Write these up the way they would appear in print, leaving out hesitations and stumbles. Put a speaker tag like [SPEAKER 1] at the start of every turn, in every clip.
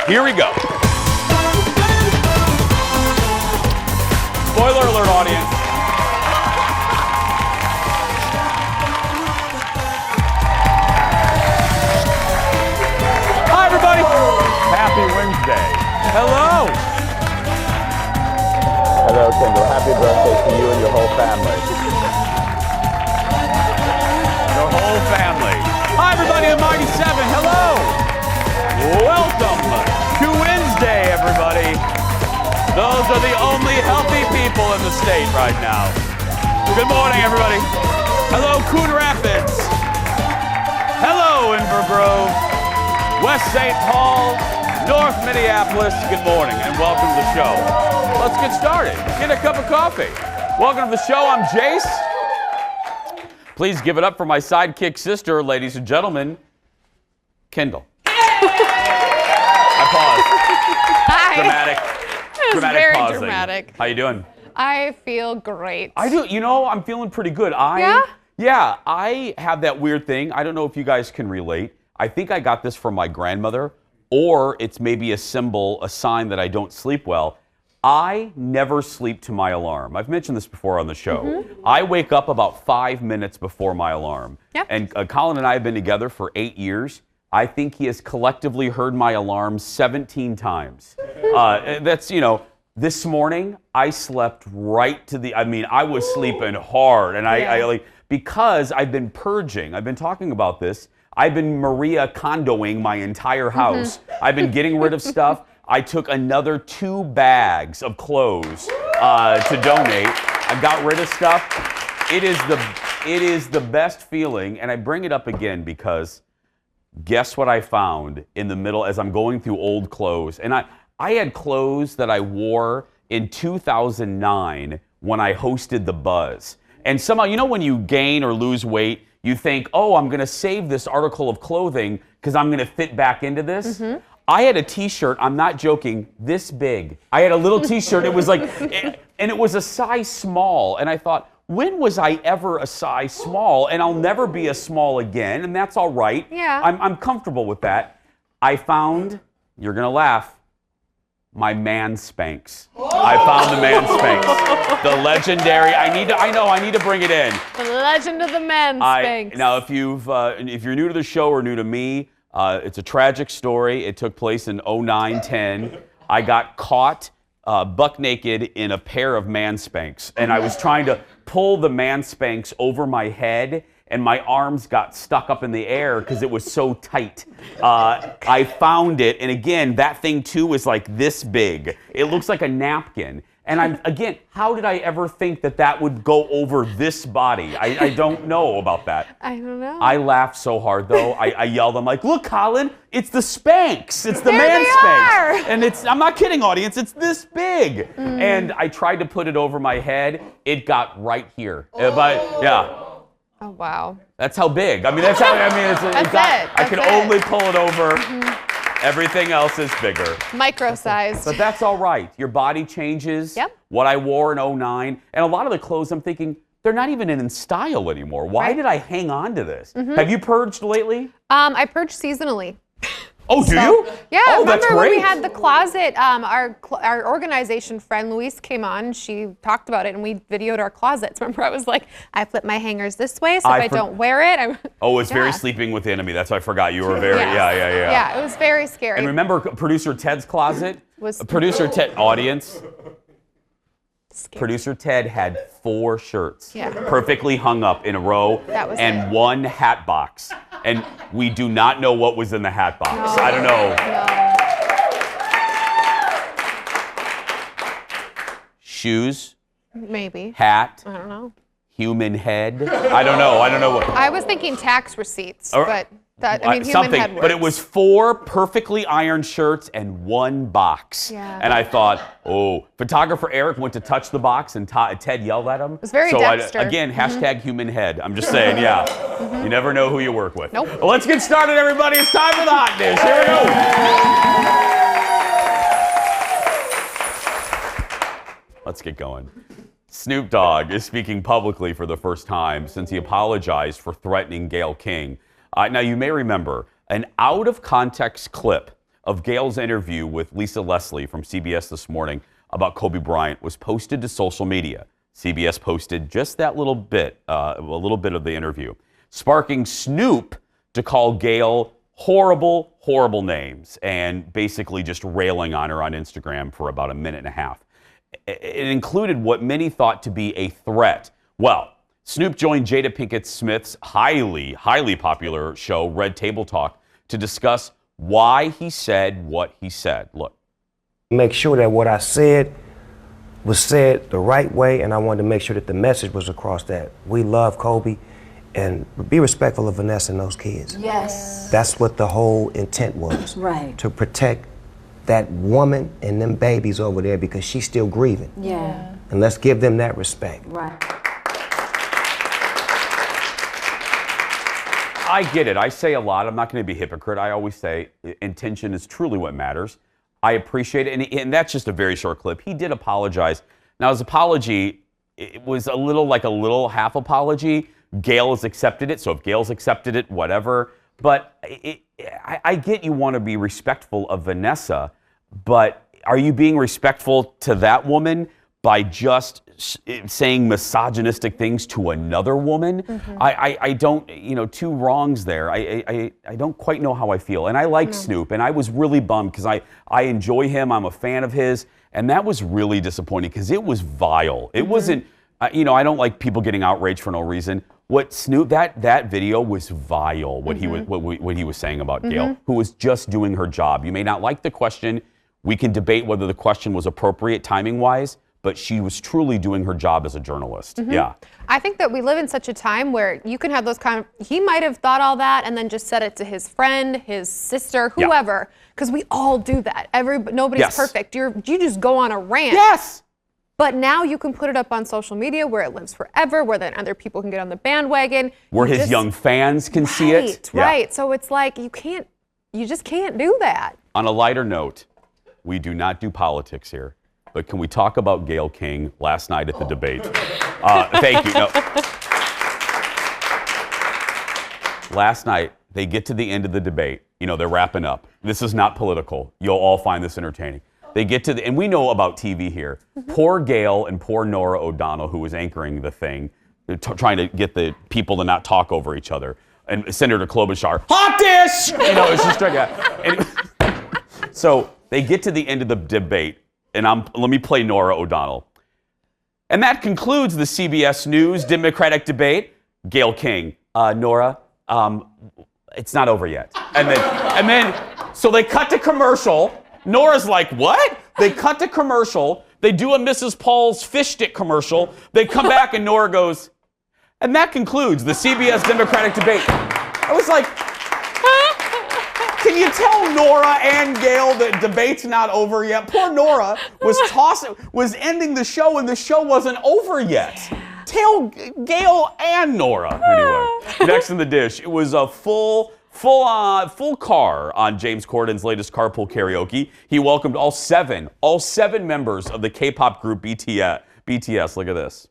[SPEAKER 1] Here we go. Spoiler alert, audience. Hi, everybody. Happy Wednesday. Hello.
[SPEAKER 2] Hello, Kendall. Happy birthday to you and your whole family.
[SPEAKER 1] Your whole family. Hi, everybody in Mighty 7. Hello. Welcome to Wednesday, everybody. Those are the only healthy people in the state right now. Good morning, everybody. Hello, Coon Rapids. Hello, Inver Grove. West St. Paul. North Minneapolis. Good morning and welcome to the show. Let's get started. Get a cup of coffee. Welcome to the show. I'm Jace. Please give it up for my sidekick sister, ladies and gentlemen, Kendall. I paused.
[SPEAKER 3] Hi.
[SPEAKER 1] Dramatic.
[SPEAKER 3] It was
[SPEAKER 1] Dramatic
[SPEAKER 3] very
[SPEAKER 1] pausing.
[SPEAKER 3] dramatic.
[SPEAKER 1] How you doing?
[SPEAKER 3] I feel great.
[SPEAKER 1] I do. You know, I'm feeling pretty good.
[SPEAKER 3] Yeah?
[SPEAKER 1] Yeah, I have that weird thing. I don't know if you guys can relate. I think I got this from my grandmother, or it's maybe a symbol, a sign that I don't sleep well. I never sleep to my alarm. I've mentioned this before on the show.
[SPEAKER 3] Mm-hmm.
[SPEAKER 1] I wake up about 5 minutes before my alarm.
[SPEAKER 3] Yep.
[SPEAKER 1] And Colin and I have been together for 8 years. I think he has collectively heard my alarm 17 times. That's, you know, this morning I slept right to the, I was sleeping hard. And I like, because I've been purging, I've been talking about this. I've been Maria Kondoing my entire house. I've been getting rid of stuff. I took another 2 bags of clothes to donate. I got rid of stuff. It is the best feeling, and I bring it up again because guess what I found in the middle as I'm going through old clothes. And I had clothes that I wore in 2009 when I hosted The Buzz. And somehow, you know when you gain or lose weight, you think, oh, I'm going to save this article of clothing because I'm going to fit back into this. Mm-hmm. I had a t-shirt, I'm not joking, this big. I had a little t-shirt, it was like, and it was a size small. And I thought, when was I ever a size small? And I'll never be a small again, and that's all right.
[SPEAKER 3] Yeah.
[SPEAKER 1] I'm comfortable with that. I found, you're going to laugh, my man Spanx. I found the man Spanx. The legendary, I need to bring it in.
[SPEAKER 3] The legend of the man Spanx.
[SPEAKER 1] Now, if you're new to the show or new to me, it's a tragic story. It took place in 09-10. I got caught buck naked in a pair of man Spanx, and I was trying to pull the man Spanx over my head, and my arms got stuck up in the air because it was so tight. I found it, and again, that thing too was like this big. It looks like a napkin. And how did I ever think that would go over this body? I don't know about that.
[SPEAKER 3] I don't know.
[SPEAKER 1] I laughed so hard though. I yelled, I'm like, look, Colin, it's the Spanx. It's the man
[SPEAKER 3] they
[SPEAKER 1] Spanx.
[SPEAKER 3] are.
[SPEAKER 1] And I'm not kidding, audience, it's this big. And I tried to put it over my head. It got right here. Yeah.
[SPEAKER 3] Oh, wow.
[SPEAKER 1] That's how big. That's how, I can only pull it over. Everything else is bigger.
[SPEAKER 3] Micro-sized.
[SPEAKER 1] But that's all right. Your body changes.
[SPEAKER 3] Yep.
[SPEAKER 1] What I wore in 09. And a lot of the clothes, I'm thinking, they're not even in style anymore. Why did I hang on to this? Mm-hmm. Have you purged lately?
[SPEAKER 3] I purge seasonally.
[SPEAKER 1] Oh, do you?
[SPEAKER 3] Yeah,
[SPEAKER 1] oh,
[SPEAKER 3] remember
[SPEAKER 1] that's great.
[SPEAKER 3] when we had the closet, our organization friend Louise came on, she talked about it, and we videoed our closets. Remember, I was like, I flip my hangers this way, so if I don't wear it,
[SPEAKER 1] it's very sleeping with the enemy. That's why I forgot you were very,
[SPEAKER 3] Yeah, it was very scary.
[SPEAKER 1] And remember producer Ted's closet? Producer Ted, audience,
[SPEAKER 3] scary.
[SPEAKER 1] Producer Ted had 4 shirts
[SPEAKER 3] perfectly
[SPEAKER 1] hung up in a row and 1 hat box. And we do not know what was in the hat box.
[SPEAKER 3] No,
[SPEAKER 1] I don't know.
[SPEAKER 3] No.
[SPEAKER 1] Shoes.
[SPEAKER 3] Maybe.
[SPEAKER 1] Hat.
[SPEAKER 3] I don't know.
[SPEAKER 1] Human head. I don't know what.
[SPEAKER 3] I was thinking tax receipts, but human
[SPEAKER 1] something.
[SPEAKER 3] head works.
[SPEAKER 1] But it was 4 perfectly ironed shirts and 1 box.
[SPEAKER 3] Yeah.
[SPEAKER 1] And I thought, photographer Eric went to touch the box and Ted yelled at him. It
[SPEAKER 3] was very Dexter.
[SPEAKER 1] Hashtag human head. I'm just saying, yeah. You never know who you work with.
[SPEAKER 3] Nope.
[SPEAKER 1] Well, let's get started, everybody. It's time for the hot dish. Here we go. Let's get going. Snoop Dogg is speaking publicly for the first time since he apologized for threatening Gayle King. Now, you may remember an out-of-context clip of Gail's interview with Lisa Leslie from CBS This Morning about Kobe Bryant was posted to social media. CBS posted just that little bit, a little bit of the interview, sparking Snoop to call Gail horrible, horrible names and basically just railing on her on Instagram for about a minute and a half. It included what many thought to be a threat. Well, Snoop joined Jada Pinkett Smith's highly, highly popular show, Red Table Talk, to discuss why he said what he said. Look.
[SPEAKER 4] Make sure that what I said was said the right way, and I wanted to make sure that the message was across that we love Kobe and be respectful of Vanessa and those kids.
[SPEAKER 5] Yes.
[SPEAKER 4] That's what the whole intent was.
[SPEAKER 5] Right.
[SPEAKER 4] To protect that woman and them babies over there because she's still grieving.
[SPEAKER 5] Yeah.
[SPEAKER 4] And let's give them that respect.
[SPEAKER 5] Right.
[SPEAKER 1] I get it. I say a lot. I'm not going to be a hypocrite. I always say intention is truly what matters. I appreciate it. And that's just a very short clip. He did apologize. Now, his apology, it was a little half apology. Gail has accepted it. So if Gail's accepted it, whatever. But I get you want to be respectful of Vanessa, but are you being respectful to that woman by just saying misogynistic things to another woman? Mm-hmm. I don't, two wrongs there. I don't quite know how I feel. And I like Snoop, and I was really bummed because I enjoy him. I'm a fan of his. And that was really disappointing because it was vile. It wasn't, I don't like people getting outraged for no reason. What Snoop, that video was vile, what he was saying about Gail, who was just doing her job. You may not like the question. We can debate whether the question was appropriate timing-wise, but she was truly doing her job as a journalist. Yeah.
[SPEAKER 3] I think that we live in such a time where you can have those he might have thought all that and then just said it to his friend, his sister, whoever, because we all do that. Nobody's perfect. You just go on a rant.
[SPEAKER 1] Yes.
[SPEAKER 3] But now you can put it up on social media where it lives forever, where then other people can get on the bandwagon.
[SPEAKER 1] Where his young fans can see it.
[SPEAKER 3] Right. So it's like you just can't do that.
[SPEAKER 1] On a lighter note, we do not do politics here. But can we talk about Gayle King last night at the debate? Thank you. No. Last night, they get to the end of the debate. They're wrapping up. This is not political. You'll all find this entertaining. They get to and we know about TV here. Poor Gayle and poor Norah O'Donnell, who was anchoring the thing, trying to get the people to not talk over each other. And Senator Klobuchar, hot dish! It's just like that. So they get to the end of the debate. And let me play Norah O'Donnell. And that concludes the CBS News Democratic debate. Gayle King, Norah, it's not over yet. And then, so they cut to commercial. Nora's like, what? They cut to commercial. They do a Mrs. Paul's fish stick commercial. They come back and Norah goes, and that concludes the CBS Democratic debate. I was like, can you tell Norah and Gayle that debate's not over yet? Poor Norah was ending the show and the show wasn't over yet. Tell Gayle and Norah. Anyway, next in the dish, it was a full car on James Corden's latest Carpool Karaoke. He welcomed all seven members of the K-pop group BTS. Look at this.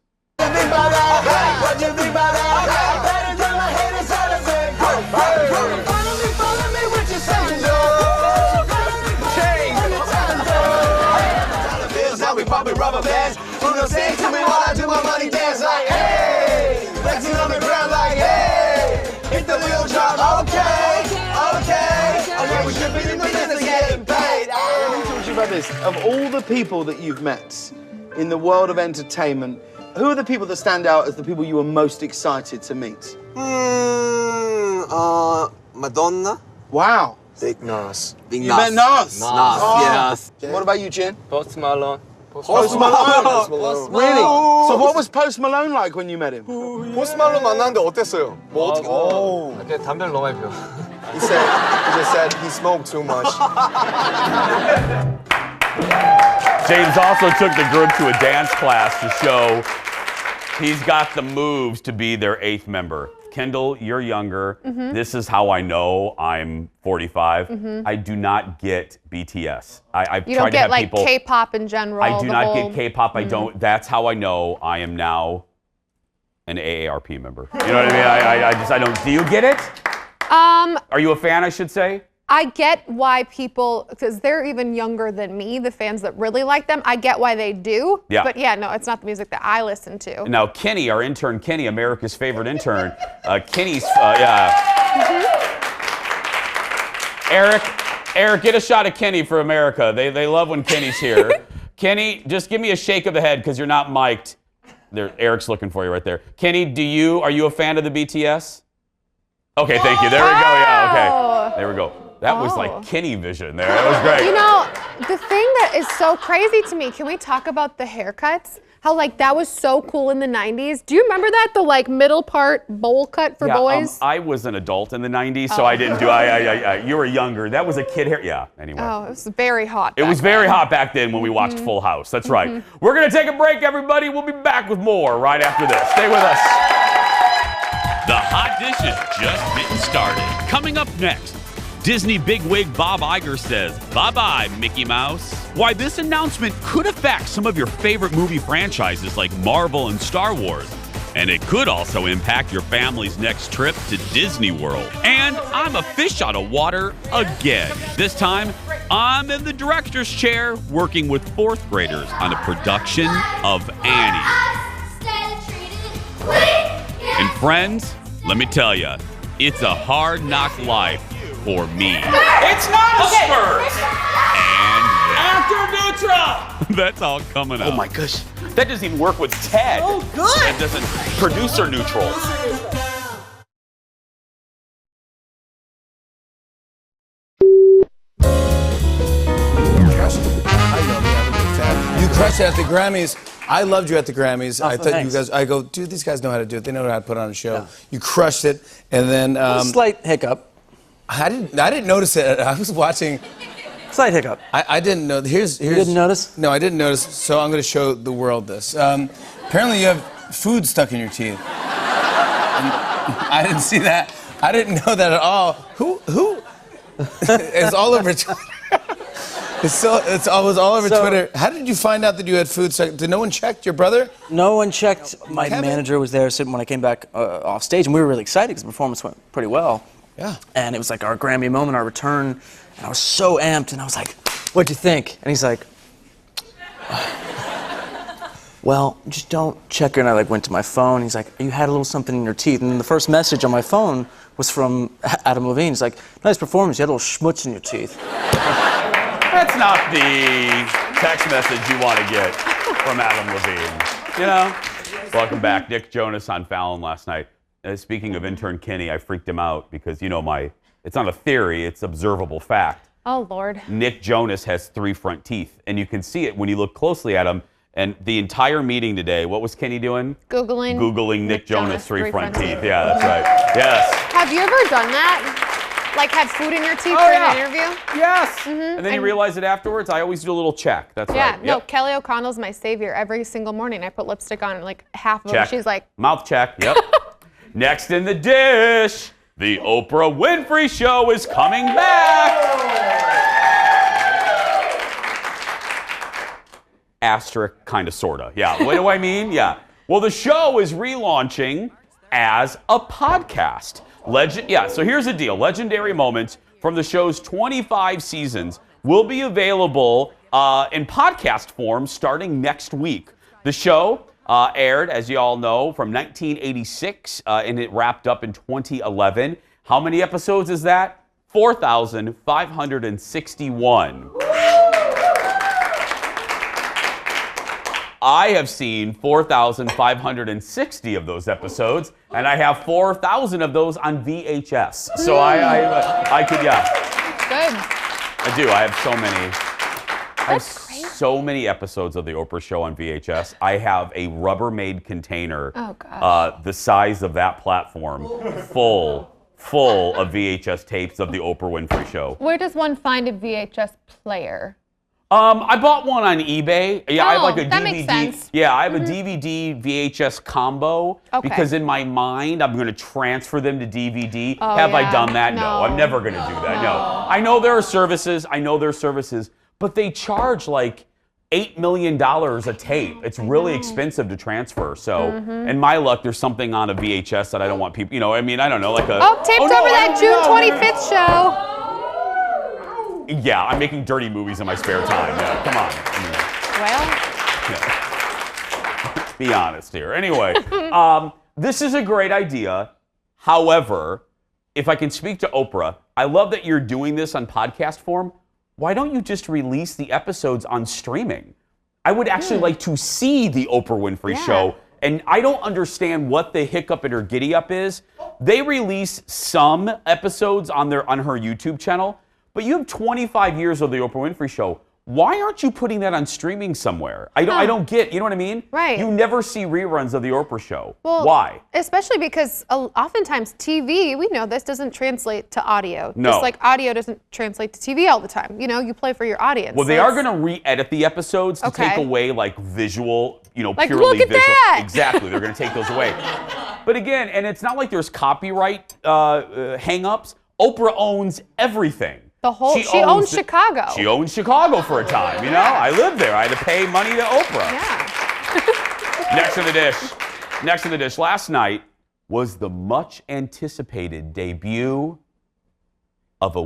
[SPEAKER 6] Rubber bands, who don't say to me while I do my money dance like, hey, flexing on the ground like, hey, hit the wheel drop, okay, okay, we should be in the business getting paid. Let me talk to you about this. Of all the people that you've met in the world of entertainment, who are the people that stand out as the people you were most excited to meet?
[SPEAKER 7] Madonna.
[SPEAKER 6] Wow.
[SPEAKER 7] Big Nas.
[SPEAKER 6] You met Nas?
[SPEAKER 7] Yes.
[SPEAKER 6] What about you, Jin?
[SPEAKER 7] Post Malone.
[SPEAKER 6] Post Malone. Really? So what was Post Malone like when you met him?
[SPEAKER 7] 포스트 말론 만났는데 어땠어요? 뭐 어떻게? 그냥 담배를 너무 많이 피워. He just said he smoked too much.
[SPEAKER 1] James also took the group to a dance class to show he's got the moves to be their 8th member. Kendall, you're younger. This is how I know I'm 45. I do not get BTS. I've
[SPEAKER 3] You
[SPEAKER 1] tried
[SPEAKER 3] don't
[SPEAKER 1] to have
[SPEAKER 3] get
[SPEAKER 1] people.
[SPEAKER 3] K-pop in general.
[SPEAKER 1] I do not get K-pop. I don't. That's how I know I am now an AARP member. You know what I mean? I don't. Do you get it? Are you a fan? I should say.
[SPEAKER 3] I get why people, because they're even younger than me, the fans that really like them, I get why they do.
[SPEAKER 1] Yeah.
[SPEAKER 3] But yeah, no, it's not the music that I listen to.
[SPEAKER 1] Now, Kenny, our intern Kenny, America's favorite intern, Kenny's, Eric, get a shot of Kenny for America. They love when Kenny's here. Kenny, just give me a shake of the head because you're not mic'd. Eric's looking for you right there. Kenny, are you a fan of the BTS? Okay, thank you. There we go. Yeah, okay. There we go. That was like Kenny vision there. That was great.
[SPEAKER 3] You know, the thing that is so crazy to me, can we talk about the haircuts? How like that was so cool in the 90s. Do you remember that? The like middle part bowl cut for boys?
[SPEAKER 1] I was an adult in the 90s, so I didn't do you were younger. That was a kid hair. Yeah, anyway.
[SPEAKER 3] Oh, it was very hot.
[SPEAKER 1] It was very hot back then when we watched Full House. That's right. We're going to take a break, everybody. We'll be back with more right after this. Stay with us.
[SPEAKER 5] The hot dish is just getting started. Coming up next, Disney bigwig Bob Iger says, bye-bye, Mickey Mouse. Why this announcement could affect some of your favorite movie franchises like Marvel and Star Wars. And it could also impact your family's next trip to Disney World. And I'm a fish out of water again. This time, I'm in the director's chair working with fourth graders on a production of Annie. And friends, let me tell you, it's a hard knock life for me.
[SPEAKER 1] It's not a spurt!
[SPEAKER 5] And
[SPEAKER 1] After neutral!
[SPEAKER 5] that's all coming up.
[SPEAKER 1] Oh my gosh. That doesn't even work with Ted.
[SPEAKER 6] Oh, good.
[SPEAKER 1] That doesn't. Producer neutral.
[SPEAKER 8] You crushed it at the Grammys. I loved you at the Grammys. I thought
[SPEAKER 9] thanks.
[SPEAKER 8] you guys. I go, dude. These guys know how to do it. They know how to put on a show. Yeah. You crushed it, and then
[SPEAKER 9] Slight hiccup.
[SPEAKER 8] I didn't notice it. I was watching.
[SPEAKER 9] Slight hiccup.
[SPEAKER 8] I didn't know. Here's.
[SPEAKER 9] You didn't notice?
[SPEAKER 8] No, I didn't notice. So I'm going to show the world this. Apparently, you have food stuck in your teeth. And I didn't see that. I didn't know that at all. Who? It's all over Twitter. It was all over Twitter. How did you find out that you had food stuck? Did no one check? Your brother?
[SPEAKER 9] No one checked. My manager was there sitting when I came back off stage, and we were really excited because the performance went pretty well.
[SPEAKER 8] Yeah.
[SPEAKER 9] And it was like our Grammy moment, our return, and I was so amped, and I was like, "What'd you think?" And he's like, "Well, just don't check her." And I like went to my phone. He's like, "You had a little something in your teeth." And then the first message on my phone was from Adam Levine. He's like, "Nice performance. You had a little schmutz in your teeth."
[SPEAKER 1] That's not the text message you want to get from Adam Levine. You know? Welcome back. Nick Jonas on Fallon last night. Speaking of intern Kenny, I freaked him out because, you know, it's not a theory, it's observable fact.
[SPEAKER 3] Oh, Lord.
[SPEAKER 1] Nick Jonas has 3 front teeth, and you can see it when you look closely at him. And the entire meeting today, what was Kenny doing?
[SPEAKER 3] Googling
[SPEAKER 1] Nick Jonas 3 front teeth. Yeah, that's right. Yes.
[SPEAKER 3] Have you ever done that? Like had food in your teeth for an interview?
[SPEAKER 1] Yes. And then you realize it afterwards. I always do a little check. That's right.
[SPEAKER 3] Yeah, no, Kelly O'Connell's my savior. Every single morning I put lipstick on like half of them. She's like,
[SPEAKER 1] mouth check. Yep. Next in the dish, the Oprah Winfrey Show is coming back. Asterisk, kind of, sort of. Yeah. What do I mean? Yeah. Well, the show is relaunching as a podcast. So here's the deal. Legendary moments from the show's 25 seasons will be available in podcast form starting next week. The show aired, as you all know, from 1986, and it wrapped up in 2011. How many episodes is that? 4,561. I have seen 4,560 of those episodes, and I have 4,000 of those on VHS. So I could, yeah.
[SPEAKER 3] Good.
[SPEAKER 1] I do. I have so many. So many episodes of the Oprah Show on VHS. I have a Rubbermaid container, the size of that platform, full of VHS tapes of the Oprah Winfrey Show.
[SPEAKER 3] Where does one find a VHS player?
[SPEAKER 1] I bought one on eBay. Yeah, I have like a
[SPEAKER 3] that
[SPEAKER 1] DVD.
[SPEAKER 3] Makes sense.
[SPEAKER 1] Yeah, I have a DVD VHS combo because in my mind I'm going to transfer them to DVD. Have I done that? No, I'm never going to do that. No. I know there are services. But they charge like $8 million a tape. It's really expensive to transfer. So, in my luck, there's something on a VHS that I don't want people, I mean, I don't know, like a...
[SPEAKER 3] Oh, taped over that June 25th show.
[SPEAKER 1] Yeah, I'm making dirty movies in my spare time. Yeah, come on.
[SPEAKER 3] Well,
[SPEAKER 1] Be honest here. Anyway, this is a great idea. However, if I can speak to Oprah, I love that you're doing this on podcast form. Why don't you just release the episodes on streaming? I would actually like to see the Oprah Winfrey Show. And I don't understand what the hiccup in her giddy up is. They release some episodes on her YouTube channel, but you have 25 years of the Oprah Winfrey Show. Why aren't you putting that on streaming somewhere? I don't get, you know what I mean?
[SPEAKER 3] Right.
[SPEAKER 1] You never see reruns of the Oprah Show.
[SPEAKER 3] well,
[SPEAKER 1] Why?
[SPEAKER 3] Especially because oftentimes TV, we know this doesn't translate to audio.
[SPEAKER 1] No.
[SPEAKER 3] Just like audio doesn't translate to TV all the time. You know, you play for your audience.
[SPEAKER 1] Well, they are going to re-edit the episodes to take away like visual,
[SPEAKER 3] Like,
[SPEAKER 1] purely
[SPEAKER 3] look at
[SPEAKER 1] visual.
[SPEAKER 3] that!
[SPEAKER 1] Exactly, they're going to take those away. But again, and it's not like there's copyright hang-ups. Oprah owns everything.
[SPEAKER 3] She owns Chicago.
[SPEAKER 1] She owned Chicago for a time, you know? I lived there. I had to pay money to Oprah.
[SPEAKER 3] Yeah.
[SPEAKER 1] Next on the dish. Last night was the much anticipated debut of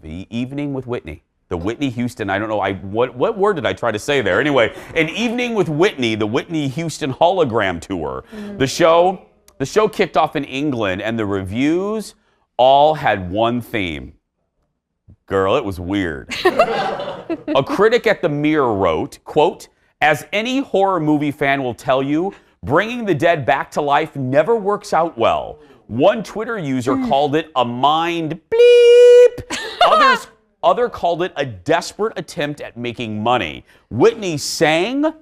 [SPEAKER 1] Evening with Whitney. The Whitney Houston, I don't know, what word did I try to say there? Anyway, An Evening with Whitney, the Whitney Houston hologram tour. The show kicked off in England, and the reviews all had one theme. Girl, it was weird. A critic at the Mirror wrote, quote, "As any horror movie fan will tell you, bringing the dead back to life never works out well. One Twitter user called it a mind bleep. Others called it a desperate attempt at making money. Whitney sang,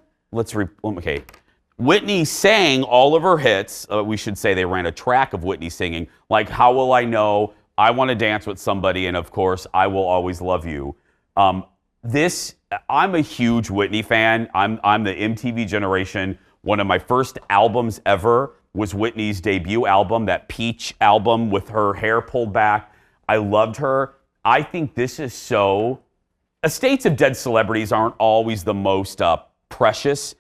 [SPEAKER 1] Whitney sang all of her hits. We should say they ran a track of Whitney singing, like How Will I Know, I Want to Dance with Somebody, and of course, I Will Always Love You. I'm a huge Whitney fan. I'm the MTV generation. One of my first albums ever was Whitney's debut album, that Peach album with her hair pulled back. I loved her. I think this is so... Estates of dead celebrities aren't always the most precious,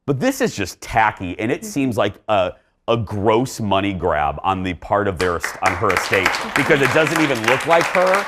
[SPEAKER 1] but this is just tacky, and it seems like a gross money grab on the part of her estate, because it doesn't even look like her.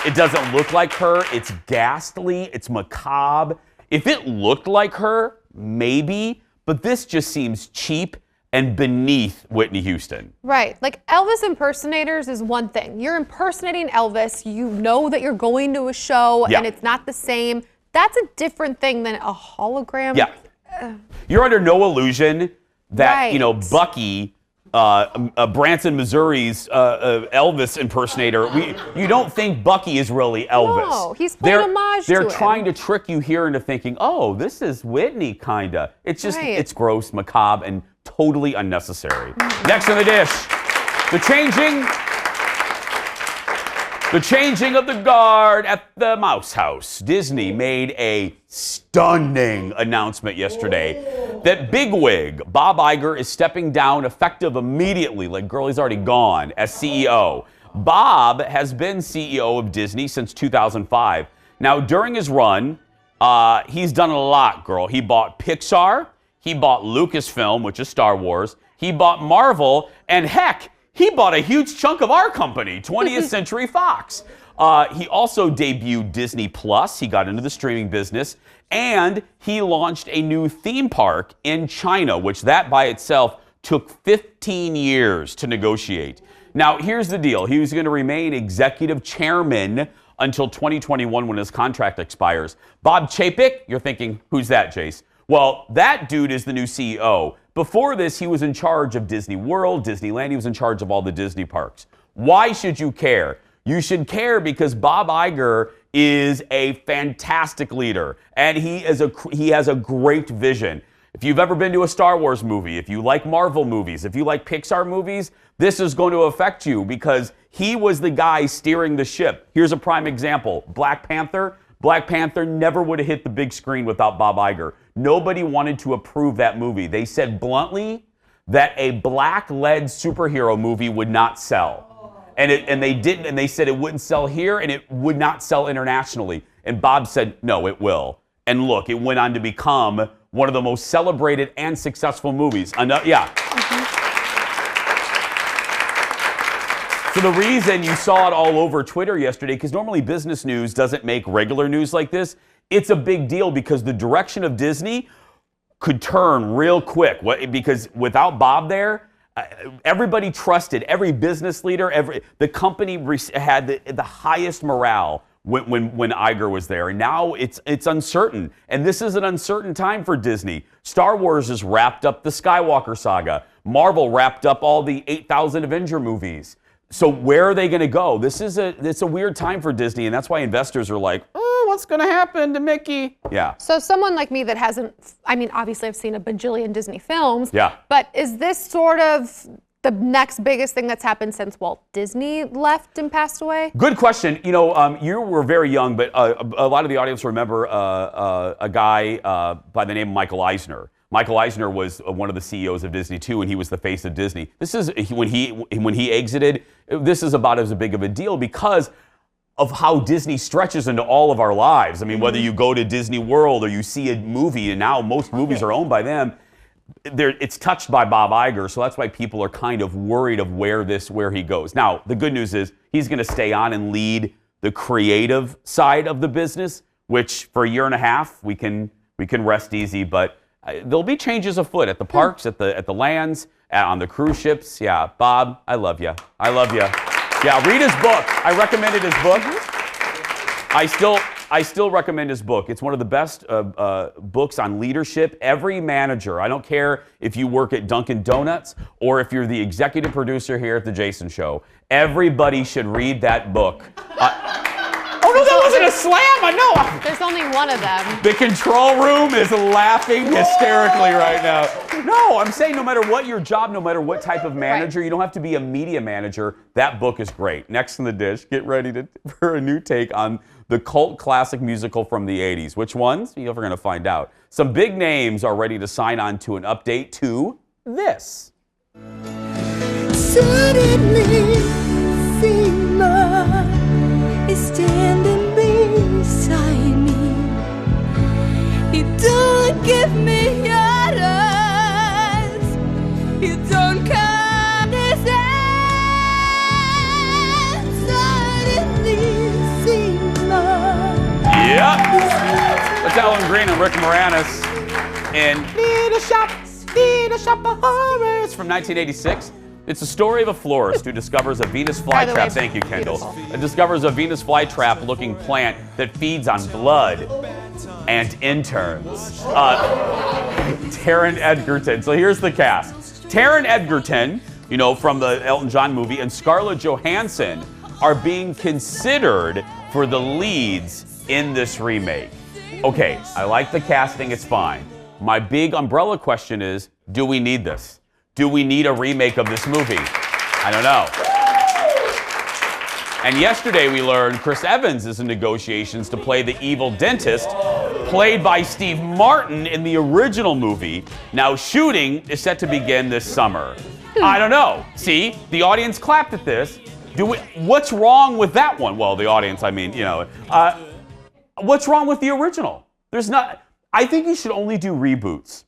[SPEAKER 1] It doesn't look like her. It's ghastly. It's macabre. If it looked like her, maybe, but this just seems cheap and beneath Whitney Houston.
[SPEAKER 3] Right. Like, Elvis impersonators is one thing. You're impersonating Elvis. You know that you're going to a show and it's not the same. That's a different thing than a hologram.
[SPEAKER 1] Yeah. You're under no illusion that, Bucky, Branson, Missouri's Elvis impersonator, you don't think Bucky is really Elvis.
[SPEAKER 3] No, he's playing homage to
[SPEAKER 1] They're
[SPEAKER 3] him.
[SPEAKER 1] trying to trick you here into thinking, oh, this is Whitney, kinda. It's just, it's gross, macabre, and totally unnecessary. Next on the dish, the changing of the guard at the Mouse House. Disney made a stunning announcement yesterday that bigwig Bob Iger is stepping down effective immediately. Like, girl, he's already gone as CEO. Bob has been CEO of Disney since 2005. Now, during his run, he's done a lot, girl. He bought Pixar. He bought Lucasfilm, which is Star Wars. He bought Marvel. And heck, he bought a huge chunk of our company, 20th Century Fox. He also debuted Disney Plus. He got into the streaming business. And he launched a new theme park in China, which that by itself took 15 years to negotiate. Now, here's the deal. He was going to remain executive chairman until 2021 when his contract expires. Bob Chapek, you're thinking, who's that, Jace? Well, that dude is the new CEO. Before this, he was in charge of Disney World, Disneyland. He was in charge of all the Disney parks. Why should you care? You should care because Bob Iger is a fantastic leader, and he has a great vision. If you've ever been to a Star Wars movie, if you like Marvel movies, if you like Pixar movies, this is going to affect you because he was the guy steering the ship. Here's a prime example. Black Panther. Black Panther never would have hit the big screen without Bob Iger. Nobody wanted to approve that movie. They said bluntly that a black-led superhero movie would not sell. And they didn't, and they said it wouldn't sell here and it would not sell internationally. And Bob said, no, it will. And look, it went on to become one of the most celebrated and successful movies. So the reason you saw it all over Twitter yesterday, because normally business news doesn't make regular news like this, it's a big deal because the direction of Disney could turn real quick. Because without Bob there, everybody trusted, every business leader, the company had the highest morale when Iger was there. And now it's uncertain. And this is an uncertain time for Disney. Star Wars has wrapped up the Skywalker saga. Marvel wrapped up all the 8,000 Avenger movies. So where are they going to go? It's a weird time for Disney, and that's why investors are like, oh, what's going to happen to Mickey? Yeah.
[SPEAKER 3] So someone like me that hasn't, I mean, obviously I've seen a bajillion Disney films.
[SPEAKER 1] Yeah.
[SPEAKER 3] But is this sort of the next biggest thing that's happened since Walt Disney left and passed away?
[SPEAKER 1] Good question. You know, you were very young, but a lot of the audience remember a guy by the name of Michael Eisner. Michael Eisner was one of the CEOs of Disney too, and he was the face of Disney. This is when he exited. This is about as big of a deal because of how Disney stretches into all of our lives. I mean, whether you go to Disney World or you see a movie, and now most movies are owned by them. It's touched by Bob Iger, so that's why people are kind of worried of where he goes. Now, the good news is he's going to stay on and lead the creative side of the business, which for a year and a half we can rest easy, but. There'll be changes afoot at the parks, at the lands, on the cruise ships. Yeah, Bob, I love you. I love you. Yeah, read his book. I recommended his book. I still recommend his book. It's one of the best books on leadership. Every manager, I don't care if you work at Dunkin' Donuts or if you're the executive producer here at The Jason Show, everybody should read that book. Oh, no, that wasn't a slam. I know.
[SPEAKER 3] There's only one of them.
[SPEAKER 1] The control room is laughing hysterically right now. No, I'm saying no matter what your job, no matter what type of manager, you don't have to be a media manager. That book is great. Next in the dish, get ready for a new take on the cult classic musical from the 80s. Which ones? You're going to find out. Some big names are ready to sign on to an update to this.
[SPEAKER 6] Suddenly, Sigma is standing beside me. You don't give me orders. You don't condescend. Suddenly, Sigma.
[SPEAKER 1] Yep. That's Alan Green and Rick Moranis in Need a Shop of Horrors from 1986. It's the story of a florist who discovers a Venus flytrap. Thank you, Kendall. Discovers a Venus flytrap-looking plant that feeds on blood and interns. Taron Egerton. So here's the cast. Taron Egerton, you know, from the Elton John movie, and Scarlett Johansson are being considered for the leads in this remake. Okay, I like the casting. It's fine. My big umbrella question is, do we need this? Do we need a remake of this movie? I don't know. And yesterday we learned Chris Evans is in negotiations to play the evil dentist, played by Steve Martin in the original movie. Now shooting is set to begin this summer. I don't know. See, the audience clapped at this. What's wrong with that one? Well, the audience, I mean, you know. What's wrong with the original? I think you should only do reboots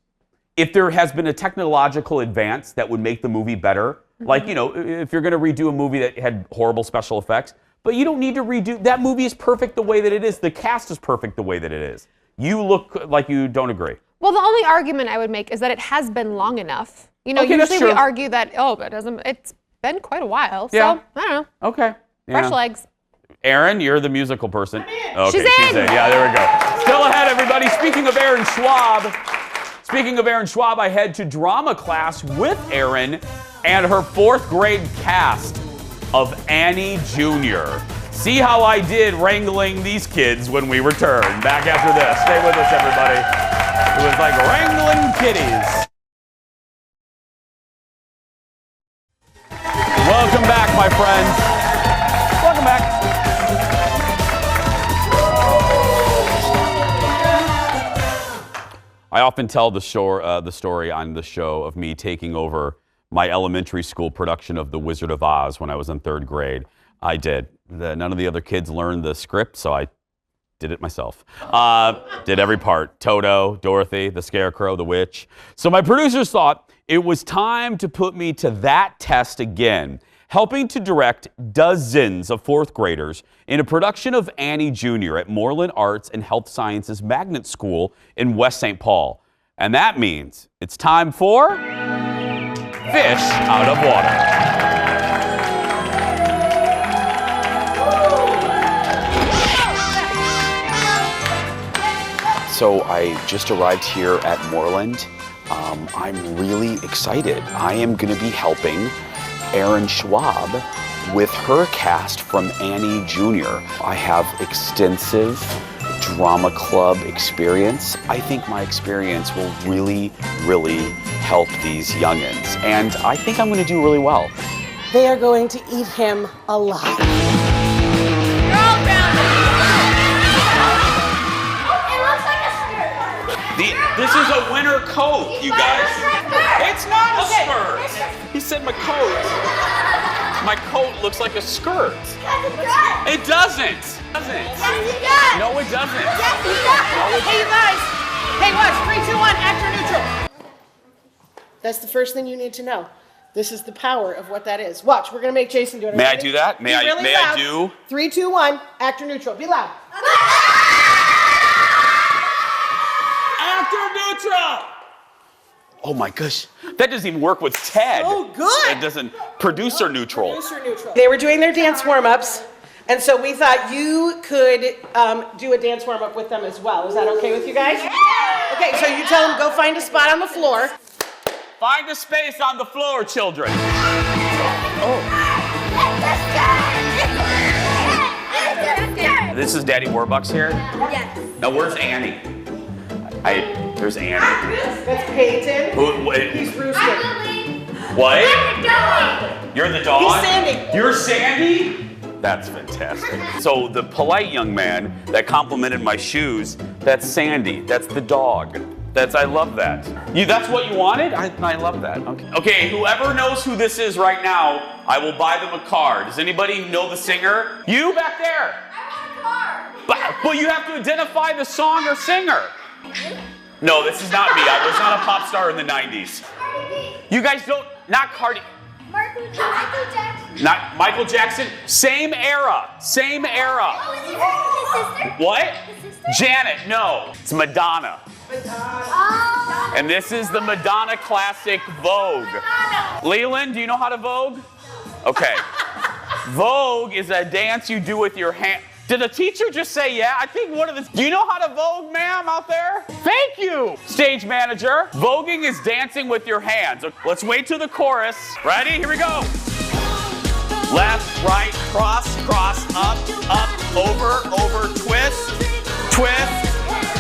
[SPEAKER 1] if there has been a technological advance that would make the movie better. Like, you know, if you're going to redo a movie that had horrible special effects, but you don't need to redo. That movie is perfect the way that it is. The cast is perfect the way that it is. You look like you don't agree.
[SPEAKER 3] Well, the only argument I would make is that it has been long enough. You know,
[SPEAKER 1] okay,
[SPEAKER 3] usually we argue that, it's been quite a while. So,
[SPEAKER 1] Yeah.
[SPEAKER 3] I don't know.
[SPEAKER 1] Okay.
[SPEAKER 3] Fresh legs.
[SPEAKER 1] Aaron, you're the musical person. Okay,
[SPEAKER 3] She's in.
[SPEAKER 1] Yeah, there we go. Still ahead, everybody. Speaking of Aaron Schwab, I head to drama class with Aaron and her 4th grade cast of Annie Jr. See how I did wrangling these kids when we return. Back after this. Stay with us, everybody. It was like wrangling kitties. Welcome back, my friends. Welcome back. I often tell the story on the show of me taking over my elementary school production of The Wizard of Oz when I was in 3rd grade. I did. None of the other kids learned the script, so I did it myself. Did every part. Toto, Dorothy, the Scarecrow, the Witch. So my producers thought it was time to put me to that test again. helping to direct dozens of fourth graders in a production of Annie Jr. at Moreland Arts and Health Sciences Magnet School in West St. Paul. And that means it's time for Fish Out of Water. So I just arrived here at Moreland. I'm really excited. I am going to be helping Erin Schwab with her cast from Annie Jr. I have extensive drama club experience. I think my experience will really, really help these youngins. And I think I'm going to do really well.
[SPEAKER 10] They are going to eat him alive.
[SPEAKER 1] This is a winter coat, you guys. It's not a skirt. He said my coat. My coat looks like a skirt. It doesn't. No, it doesn't.
[SPEAKER 10] Hey, you guys. Hey, watch. 3, 2, 1. Actor neutral. That's the first thing you need to know. This is the power of what that is. Watch. We're gonna make Jason do it.
[SPEAKER 1] May I do that? May I do?
[SPEAKER 10] 3, 2, 1. Actor neutral. Be loud.
[SPEAKER 1] Neutral. Oh my gosh, that doesn't even work with Ted.
[SPEAKER 10] Oh, good.
[SPEAKER 1] It doesn't. Producer neutral.
[SPEAKER 10] Producer neutral. They were doing their dance warm-ups, and so we thought you could do a dance warm-up with them as well. Is that okay with you guys? Okay, so you tell them go find a spot on the floor.
[SPEAKER 1] Find a space on the floor, children. This is Daddy Warbucks here?
[SPEAKER 11] Yes.
[SPEAKER 1] Now where's Annie? There's Annie.
[SPEAKER 10] That's Peyton. He's Rooster.
[SPEAKER 1] What? You're the dog?
[SPEAKER 10] He's Sandy.
[SPEAKER 1] You're Sandy? That's fantastic. So the polite young man that complimented my shoes, that's Sandy. That's the dog. I love that. That's what you wanted? I love that. Okay, whoever knows who this is right now, I will buy them a car. Does anybody know the singer? You back there.
[SPEAKER 11] I want a car.
[SPEAKER 1] But you have to identify the song or singer. No, this is not me. I was not a pop star in the 90s. You guys don't, not Cardi.
[SPEAKER 11] Michael Jackson.
[SPEAKER 1] Not Michael Jackson. Same era. Same era.
[SPEAKER 11] Oh, is his sister?
[SPEAKER 1] What?
[SPEAKER 11] His sister?
[SPEAKER 1] Janet, no. It's Madonna.
[SPEAKER 11] Oh.
[SPEAKER 1] And this is the Madonna classic Vogue. Leland, do you know how to Vogue? Okay. Vogue is a dance you do with your hand. Did the teacher just say yeah? I think one of the... Do you know how to Vogue, ma'am, out there? Thank you, stage manager. Voguing is dancing with your hands. Let's wait till the chorus. Ready? Here we go. Left, right, cross, cross, up, up, over, twist, twist,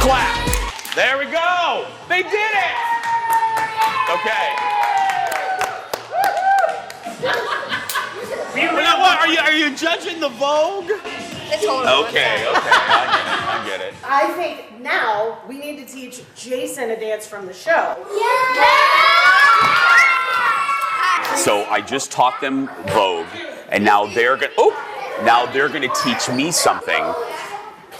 [SPEAKER 1] clap. There we go. They did it. Okay. Now what? Are you judging the Vogue? Okay, I get it.
[SPEAKER 10] I think now we need to teach Jason a dance from the show.
[SPEAKER 1] So I just taught them Vogue, and now they're gonna teach me something.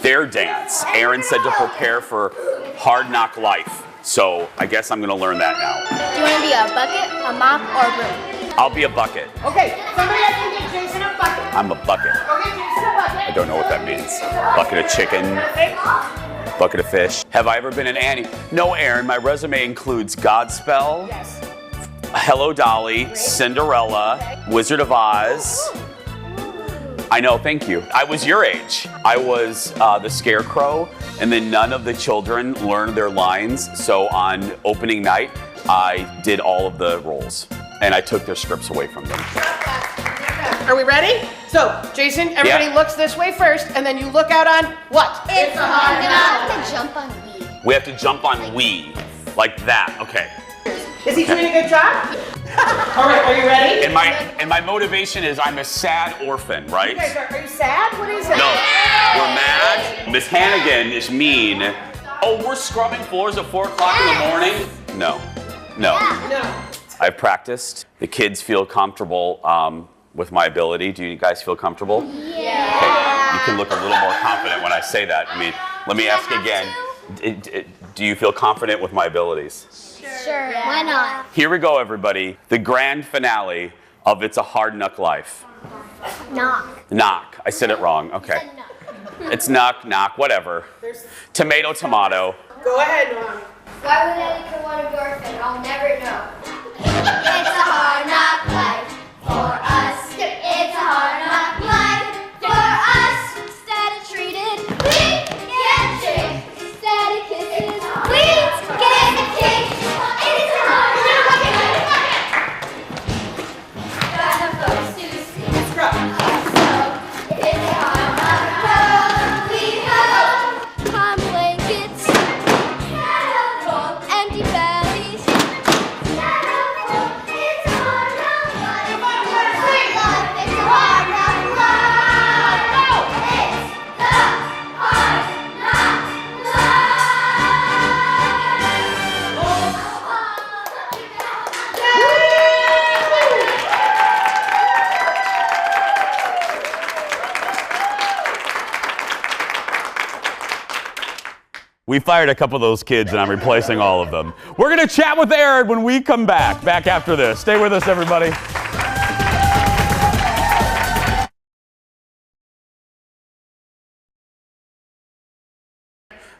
[SPEAKER 1] Their dance. Erin said to prepare for Hard Knock Life. So I guess I'm gonna learn that now.
[SPEAKER 11] Do you want to be a bucket, a mop, or a broom?
[SPEAKER 1] I'll be a bucket.
[SPEAKER 10] Okay, somebody else can get Jason a bucket.
[SPEAKER 1] I'm a bucket.
[SPEAKER 10] Okay, Jason a bucket.
[SPEAKER 1] I don't know what that means. Bucket of chicken, bucket of fish. Have I ever been in Annie? No, Erin. My resume includes Godspell,
[SPEAKER 10] Yes.
[SPEAKER 1] Hello Dolly, Cinderella, Wizard of Oz. I know, thank you. I was your age. I was the Scarecrow, and then none of the children learned their lines. So on opening night, I did all of the roles, and I took their scripts away from them.
[SPEAKER 10] Are we ready? So, Jason, everybody looks this way first, and then you look out on what?
[SPEAKER 11] It's a hard knock. We have to jump on Wii.
[SPEAKER 1] We have to jump on we, like that. Okay.
[SPEAKER 10] Is he doing a good job? All right, are you ready?
[SPEAKER 1] And my motivation is I'm a sad orphan, right?
[SPEAKER 10] You guys are you sad? What is it?
[SPEAKER 1] No, we're mad. Miss Hannigan is mean. Oh, we're scrubbing floors at 4 o'clock in the morning? No.
[SPEAKER 10] No.
[SPEAKER 1] I've practiced. The kids feel comfortable with my ability. Do you guys feel comfortable?
[SPEAKER 11] Yeah.
[SPEAKER 1] Okay. You can look a little more confident when I say that. I mean, let me ask again. Do you feel confident with my abilities?
[SPEAKER 11] Sure. Why not?
[SPEAKER 1] Here we go, everybody. The grand finale Of It's a Hard Knock Life.
[SPEAKER 11] Knock.
[SPEAKER 1] Knock. I said it wrong. Okay. It's knock, whatever. Tomato, tomato.
[SPEAKER 10] Go ahead, Mom.
[SPEAKER 11] Why would anyone want to be orphaned? I'll never know. It's a hard knock life for us. It's a hard knock life for us. Instead of treated, we get tricked. Instead of kisses, we get kicked. It's a hard knock life. Got no folks to see. It's a hard knock world we have. Palm blankets, empty bellies. It's a hard knock life. It's a hard knock life. It's the hard knock
[SPEAKER 1] We fired a couple of those kids, and I'm replacing all of them. We're going to chat with Aaron when we come back. Back after this. Stay with us, everybody.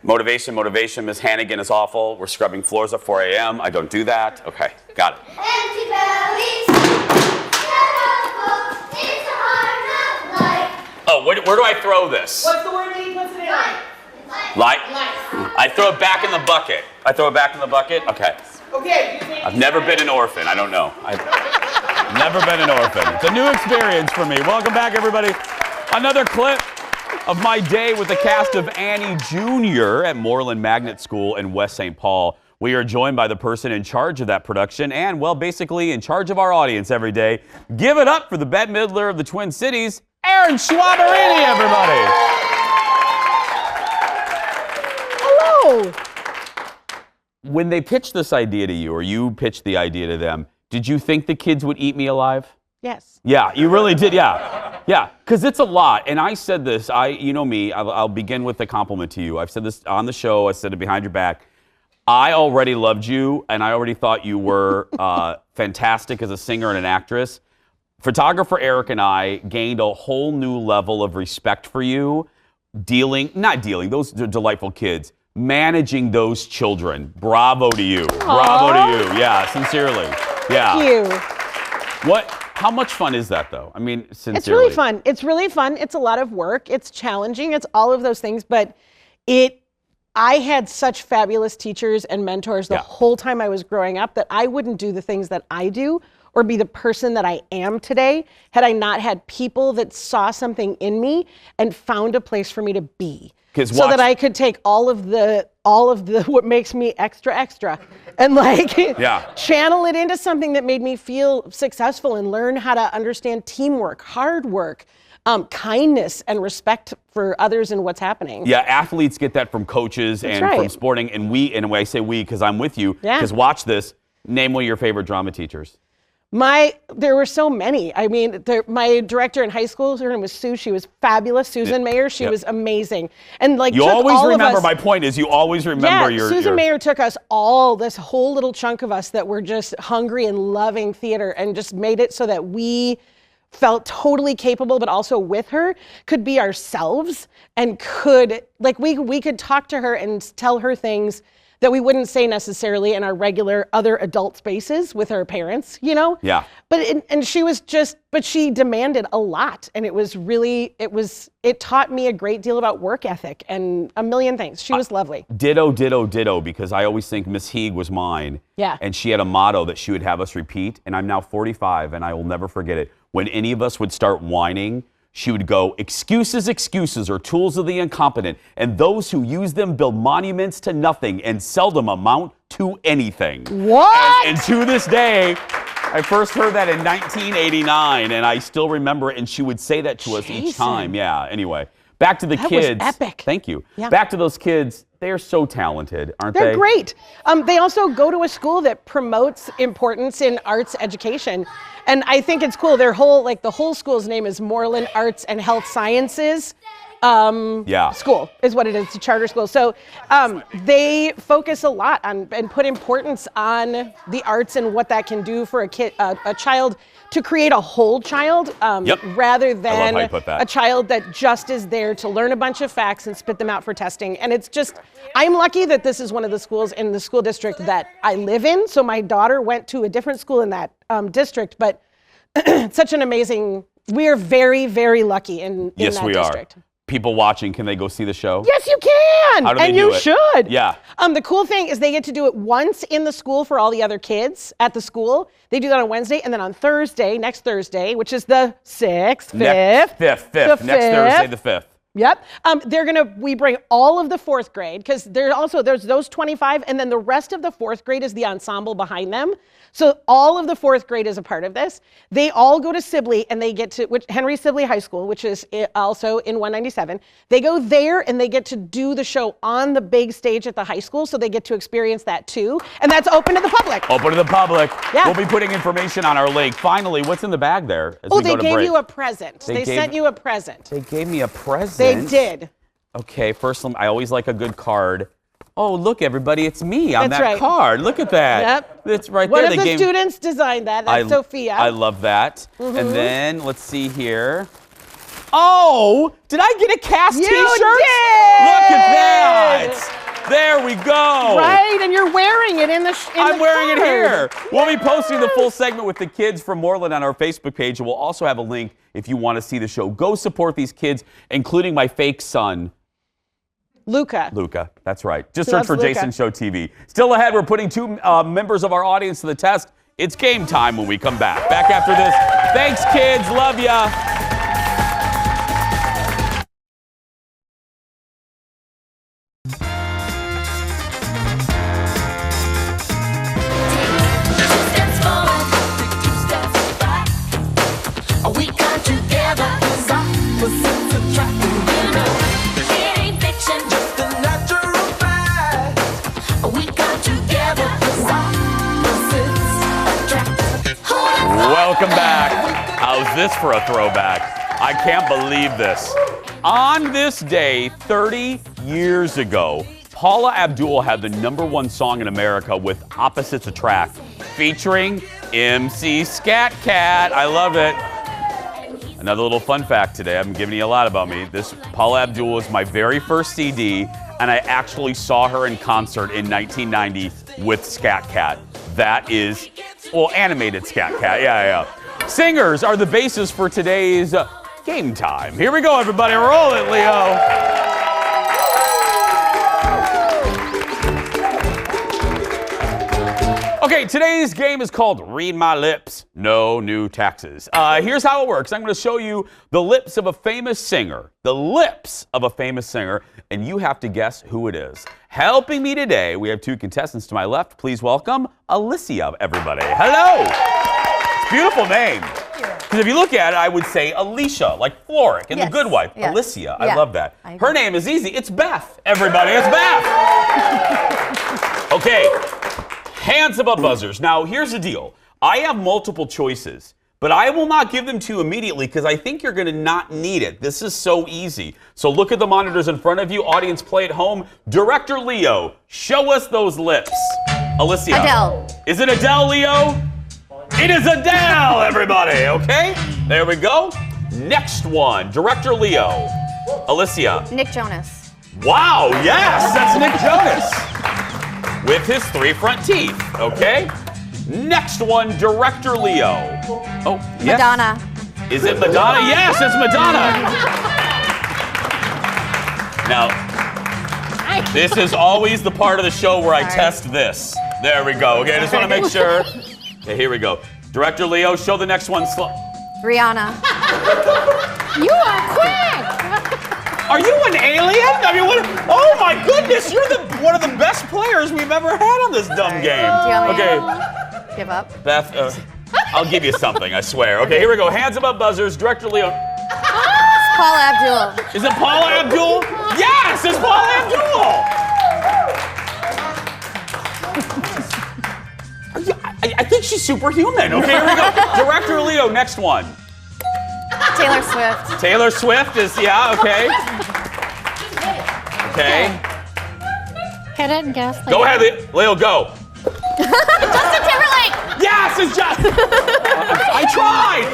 [SPEAKER 1] Motivation. Miss Hannigan is awful. We're scrubbing floors at 4 a.m. I don't do that. Okay, got it.
[SPEAKER 11] Empty bellies. It's a hard knock life.
[SPEAKER 1] Oh, where do I throw this?
[SPEAKER 10] What's the word that he puts it in?
[SPEAKER 1] Light? I throw it back in the bucket. Okay.
[SPEAKER 10] Okay. You think
[SPEAKER 1] I've never been an orphan. I don't know. I've never been an orphan. It's a new experience for me. Welcome back, everybody. Another clip of my day with the cast of Annie Jr. at Moreland Magnet School in West St. Paul. We are joined by the person in charge of that production and, well, basically in charge of our audience every day. Give it up for the Bette Midler of the Twin Cities, Aaron Schwaberini, everybody.
[SPEAKER 10] Hello.
[SPEAKER 1] When they pitched this idea to you, or you pitched the idea to them, did you think the kids would eat me alive?
[SPEAKER 10] Yes.
[SPEAKER 1] Yeah, you really did, yeah. Yeah, because it's a lot. And I said this, you know me, I'll begin with a compliment to you. I've said this on the show, I said it behind your back. I already loved you, and I already thought you were fantastic as a singer and an actress. Photographer Eric and I gained a whole new level of respect for you, those are delightful kids, managing those children. Bravo to you.
[SPEAKER 10] Aww.
[SPEAKER 1] Bravo to you. Yeah, sincerely. Yeah.
[SPEAKER 10] Thank you.
[SPEAKER 1] How much fun is that, though? I mean, sincerely.
[SPEAKER 10] It's really fun. It's really fun. It's a lot of work. It's challenging. It's all of those things. But I had such fabulous teachers and mentors the whole time I was growing up that I wouldn't do the things that I do or be the person that I am today had I not had people that saw something in me and found a place for me to be. So that I could take all of the what makes me extra and channel it into something that made me feel successful and learn how to understand teamwork, hard work, kindness and respect for others and what's happening.
[SPEAKER 1] Yeah, athletes get that from coaches from sporting, and when I say we because I'm with you, because watch this, name one of your favorite drama teachers.
[SPEAKER 10] There were so many. I mean, my director in high school, her name was Sue. She was fabulous. Susan Mayer, she was amazing. And
[SPEAKER 1] you always remember. My point is, you always remember
[SPEAKER 10] Susan Mayer took us this whole little chunk of us that were just hungry and loving theater, and just made it so that we felt totally capable, but also with her could be ourselves and we could talk to her and tell her things that we wouldn't say necessarily in our regular other adult spaces with our parents, you know?
[SPEAKER 1] Yeah.
[SPEAKER 10] But she demanded a lot, and it taught me a great deal about work ethic and a million things. She was lovely.
[SPEAKER 1] Ditto, because I always think Miss Heeg was mine.
[SPEAKER 10] Yeah.
[SPEAKER 1] And she had a motto that she would have us repeat, and I'm now 45, and I will never forget it. When any of us would start whining, she would go, excuses are tools of the incompetent, and those who use them build monuments to nothing and seldom amount to anything.
[SPEAKER 10] What?
[SPEAKER 1] And to this day, I first heard that in 1989, and I still remember it, and she would say that to us each time. Yeah, anyway. Back to the kids.
[SPEAKER 10] That was epic.
[SPEAKER 1] Thank you.
[SPEAKER 10] Yeah.
[SPEAKER 1] Back to those kids. They are so talented, aren't they?
[SPEAKER 10] They're great. They also go to a school that promotes importance in arts education. And I think it's cool. The whole school's name is Moreland Arts and Health Sciences. school is what it is. It's a charter school. So they focus a lot on and put importance on the arts and what that can do for a kid, a child, to create a whole child rather than a child that just is there to learn a bunch of facts and spit them out for testing. And it's just, I'm lucky that this is one of the schools in the school district that I live in. So my daughter went to a different school in that district, but such an amazing, we are very, very lucky in that district.
[SPEAKER 1] People watching, can they go see the show?
[SPEAKER 10] Yes, you can.
[SPEAKER 1] How do they
[SPEAKER 10] and
[SPEAKER 1] do
[SPEAKER 10] you
[SPEAKER 1] it?
[SPEAKER 10] should.
[SPEAKER 1] Yeah.
[SPEAKER 10] The cool thing is they get to do it once in the school for all the other kids at the school. They do that on Wednesday, and then on Thursday, next Thursday, which is the 6th, 5th.
[SPEAKER 1] Next Thursday, the 5th.
[SPEAKER 10] Yep. We bring all of the 4th grade, because there's those 25, and then the rest of the 4th grade is the ensemble behind them. So all of the 4th grade is a part of this. They all go to Sibley, and they get to Henry Sibley High School, which is also in 197. They go there, and they get to do the show on the big stage at the high school, so they get to experience that too. And that's open to the public.
[SPEAKER 1] Open to the public.
[SPEAKER 10] Yeah.
[SPEAKER 1] We'll be putting information on our link. Finally, what's in the bag there?
[SPEAKER 10] They gave you a present. They sent you a present.
[SPEAKER 1] They gave me a present?
[SPEAKER 10] They did.
[SPEAKER 1] Okay, first, I always like a good card. Oh, look, everybody, it's me on
[SPEAKER 10] That's
[SPEAKER 1] that
[SPEAKER 10] right.
[SPEAKER 1] card. Look at that.
[SPEAKER 10] Yep.
[SPEAKER 1] It's right
[SPEAKER 10] One
[SPEAKER 1] there.
[SPEAKER 10] of the students designed that. That's Sophia.
[SPEAKER 1] I love that. And then, let's see here. Oh, did I get a cast t-shirt?
[SPEAKER 10] You did!
[SPEAKER 1] Look at that. There we go.
[SPEAKER 10] Right, and you're wearing it
[SPEAKER 1] I'm wearing it here. We'll be posting the full segment with the kids from Moreland on our Facebook page, and we'll also have a link if you want to see the show. Go support these kids, including my fake son, Luca, that's right. Just search for Jason Show TV. Still ahead, we're putting 2 members of our audience to the test. It's game time when we come back. Back after this. Thanks, kids. Love ya. Welcome back. How's this for a throwback? I can't believe this. On this day, 30 years ago, Paula Abdul had the #1 song in America with Opposites Attract, featuring MC Scat Cat. I love it. Another little fun fact today. I'm giving you a lot about me. This Paula Abdul was my very first CD, and I actually saw her in concert in 1990 with Scat Cat. That is, animated Scat Cat. Yeah. Singers are the basis for today's game time. Here we go, everybody. Roll it, Leo. Okay, today's game is called Read My Lips, No New Taxes. Here's how it works. I'm going to show you the lips of a famous singer. The lips of a famous singer, and you have to guess who it is. Helping me today, we have 2 contestants to my left. Please welcome Alicia, everybody. Hello. It's a beautiful name. Because if you look at it, I would say Alicia, like Floric in The Good Wife.
[SPEAKER 12] Yes.
[SPEAKER 1] Alicia,
[SPEAKER 12] Yeah.
[SPEAKER 1] I love that. Her name is easy. It's Beth, everybody. It's Beth. Okay. Hands above buzzers. Now, here's the deal. I have multiple choices, but I will not give them to you immediately because I think you're going to not need it. This is so easy. So look at the monitors in front of you. Audience, play at home. Director Leo, show us those lips. Alicia.
[SPEAKER 12] Adele.
[SPEAKER 1] Is it Adele, Leo? It is Adele, everybody. Okay? There we go. Next one. Director Leo. Alicia.
[SPEAKER 12] Nick Jonas.
[SPEAKER 1] Wow, yes, that's Nick Jonas. With his 3 front teeth, okay? Next one, Director Leo. Oh, yes.
[SPEAKER 12] Madonna.
[SPEAKER 1] Is it Madonna? Yes, it's Madonna. Now, this is always the part of the show where I test this. There we go. Okay, I just want to make sure. Okay, here we go. Director Leo, show the next one.
[SPEAKER 12] Rihanna.
[SPEAKER 3] You are quick.
[SPEAKER 1] Are you an alien? I mean, what? Oh my goodness, you're one of the best players we've ever had on this dumb game.
[SPEAKER 12] Do you want me
[SPEAKER 1] Okay,
[SPEAKER 12] to give up?
[SPEAKER 1] Beth, I'll give you something, I swear. Okay, here we go. Hands above buzzers. Director Leo.
[SPEAKER 12] It's Paula Abdul.
[SPEAKER 1] Is it Paula Abdul? Yes, it's Paula Abdul. I think she's superhuman. Okay, here we go. Director Leo, next one.
[SPEAKER 12] Taylor Swift.
[SPEAKER 1] Taylor Swift is, yeah, okay. Okay.
[SPEAKER 13] Hit it and guess.
[SPEAKER 1] Go ahead, Leo, go.
[SPEAKER 13] Justin Timberlake.
[SPEAKER 1] Yes, it's just. I tried.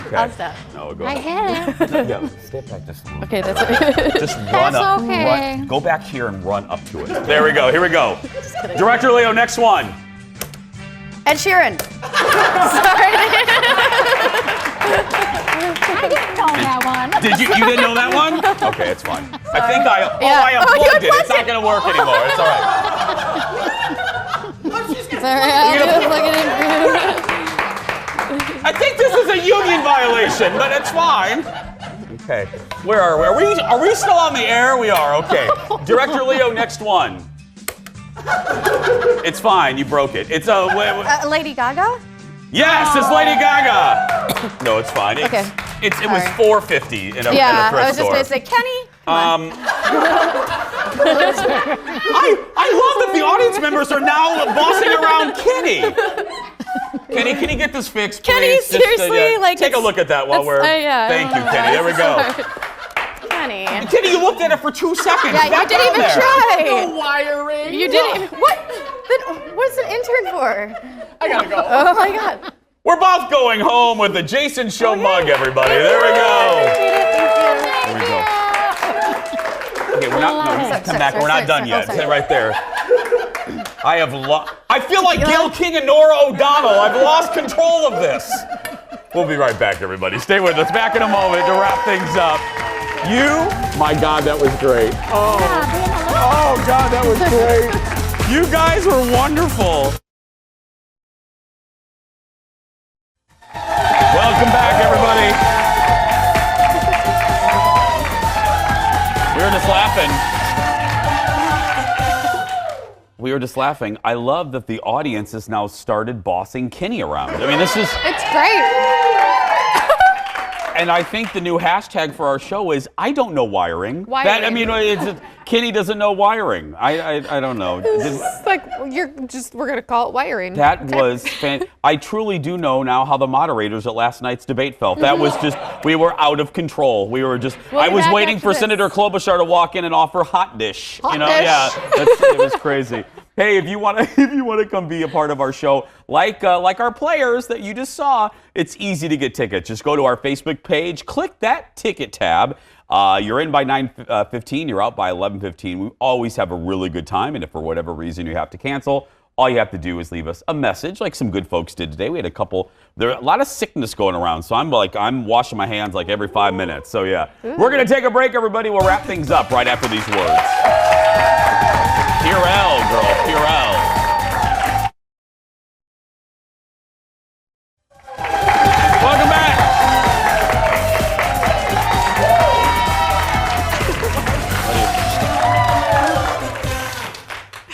[SPEAKER 1] Okay.
[SPEAKER 13] I'll stop.
[SPEAKER 1] No, go
[SPEAKER 13] I
[SPEAKER 1] ahead.
[SPEAKER 13] hit it.
[SPEAKER 1] Yeah, step back just a little.
[SPEAKER 13] Okay, that's it.
[SPEAKER 1] Just run up.
[SPEAKER 13] okay.
[SPEAKER 1] Run, go back here and run up to it. There we go. Here we go. Director Leo, next one.
[SPEAKER 12] Ed Sheeran.
[SPEAKER 13] Sorry. I didn't know that one.
[SPEAKER 1] Did you didn't know that one? Okay, it's fine. I think I
[SPEAKER 13] Yeah.
[SPEAKER 1] unplugged it. It's not gonna work anymore. It's all right.
[SPEAKER 13] Sorry, I'll just plug it in for you.
[SPEAKER 1] I think this is a union violation, but it's fine. Okay. Where are we? Are we still on the air? We are. Okay. Director Leo, next one. It's fine. You broke it. It's a.
[SPEAKER 12] Lady Gaga?
[SPEAKER 1] Yes, it's Lady Gaga. No, it's fine. It's,
[SPEAKER 12] Okay.
[SPEAKER 1] It was $4.50 in a thrift
[SPEAKER 12] Yeah, I was just
[SPEAKER 1] store.
[SPEAKER 12] going to say, Kenny.
[SPEAKER 1] I love that the audience members are now bossing around Kenny. Kenny, can you get this fixed, please?
[SPEAKER 12] Kenny, seriously, like,
[SPEAKER 1] take a look at that while we're.
[SPEAKER 12] yeah,
[SPEAKER 1] Thank you, Kenny. There we go.
[SPEAKER 12] Kenny.
[SPEAKER 1] Kenny, you looked at it for 2 seconds.
[SPEAKER 12] Yeah, you
[SPEAKER 1] Back
[SPEAKER 12] didn't
[SPEAKER 1] down
[SPEAKER 12] even
[SPEAKER 1] there.
[SPEAKER 12] try.
[SPEAKER 6] No wiring.
[SPEAKER 12] You didn't even. What? Then what's an intern for?
[SPEAKER 6] I gotta go.
[SPEAKER 12] Oh my God.
[SPEAKER 1] We're both going home with the Jason Show mug, everybody. There we go. There we go. Okay, we're not. No, come back. We're not done yet. Stay right there. I feel like Gail King and Nora O'Donnell. I've lost control of this. We'll be right back, everybody. Stay with us. Back in a moment to wrap things up. My God, that was great. Oh God, that was great. You guys were wonderful. Welcome back, everybody. We were just laughing. I love that the audience has now started bossing Kenny around. I mean, this is.
[SPEAKER 3] It's great.
[SPEAKER 1] And I think the new hashtag for our show is I don't know wiring. Kenny doesn't know wiring. I don't know.
[SPEAKER 3] It's like we're gonna call it wiring.
[SPEAKER 1] That was I truly do know now how the moderators at last night's debate felt. That was just, we were out of control. We were just, I was waiting for Senator Klobuchar to walk in and offer hot dish.
[SPEAKER 3] Hot dish.
[SPEAKER 1] Yeah, it was crazy. Hey, if you want to come be a part of our show, like our players that you just saw, it's easy to get tickets. Just go to our Facebook page, click that ticket tab. You're in by 9:15, you're out by 11:15. We always have a really good time, and if for whatever reason you have to cancel, all you have to do is leave us a message, like some good folks did today. We had a lot of sickness going around, so I'm washing my hands like every 5 minutes. So yeah, we're gonna take a break, everybody. We'll wrap things up right after these words. Purell, girl, Purell. Welcome back.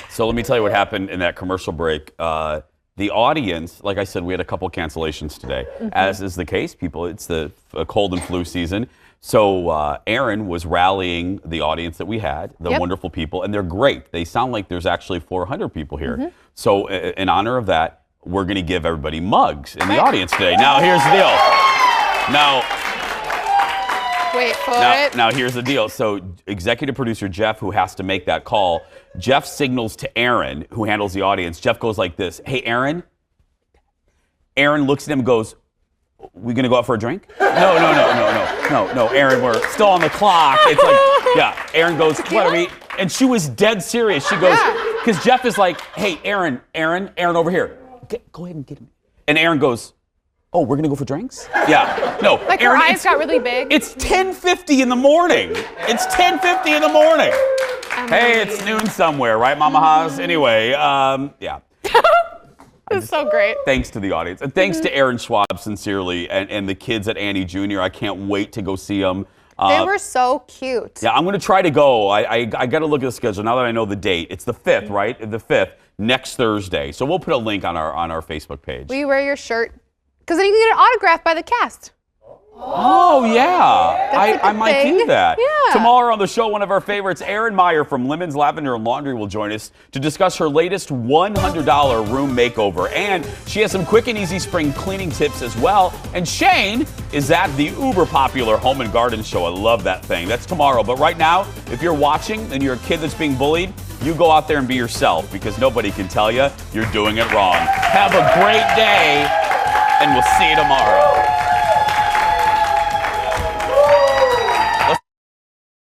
[SPEAKER 1] So let me tell you what happened in that commercial break. The audience, like I said, we had a couple cancellations today. As is the case, it's the cold and flu season. So Aaron was rallying the audience that we had, the wonderful people, and they're great. They sound like there's actually 400 people here. So in honor of that, we're going to give everybody mugs in the audience today. Now, here's the deal.
[SPEAKER 3] Wait for it.
[SPEAKER 1] Now, here's the deal. So executive producer Jeff, who has to make that call, Jeff signals to Aaron, who handles the audience. Jeff goes like this, "Hey, Aaron." Aaron looks at him and goes, "We gonna go out for a drink?" No, Aaron, we're still on the clock. It's like, yeah. Aaron goes, "What are we?" And she was dead serious. She goes, because Jeff is like, "Hey, Aaron, over here. Go ahead and get him." And Aaron goes, "Oh, we're gonna go for drinks?" Yeah. No.
[SPEAKER 3] Like
[SPEAKER 1] Aaron,
[SPEAKER 3] her eyes got really big.
[SPEAKER 1] It's 10:50 in the morning. It's 10:50 in the morning. Hey, it's noon somewhere, right, Mama Haas? Anyway, yeah.
[SPEAKER 3] It's so great.
[SPEAKER 1] Thanks to the audience. And thanks to Aaron Schwab, sincerely, and the kids at Annie Jr. I can't wait to go see them.
[SPEAKER 3] They were so cute.
[SPEAKER 1] Yeah, I'm going to try to go. I got to look at the schedule now that I know the date. It's the 5th, right? The 5th, next Thursday. So we'll put a link on our Facebook page.
[SPEAKER 3] Will you wear your shirt? Because then you can get an autograph by the cast.
[SPEAKER 1] Oh, yeah.
[SPEAKER 3] That's a
[SPEAKER 1] I
[SPEAKER 3] good
[SPEAKER 1] might
[SPEAKER 3] thing.
[SPEAKER 1] do that.
[SPEAKER 3] Yeah.
[SPEAKER 1] Tomorrow on the show, one of our favorites, Erin Meyer from Lemons, Lavender, and Laundry will join us to discuss her latest $100 room makeover. And she has some quick and easy spring cleaning tips as well. And Shane is at the uber popular Home and Garden show. I love that thing. That's tomorrow. But right now, if you're watching and you're a kid that's being bullied, you go out there and be yourself because nobody can tell you you're doing it wrong. Have a great day, and we'll see you tomorrow.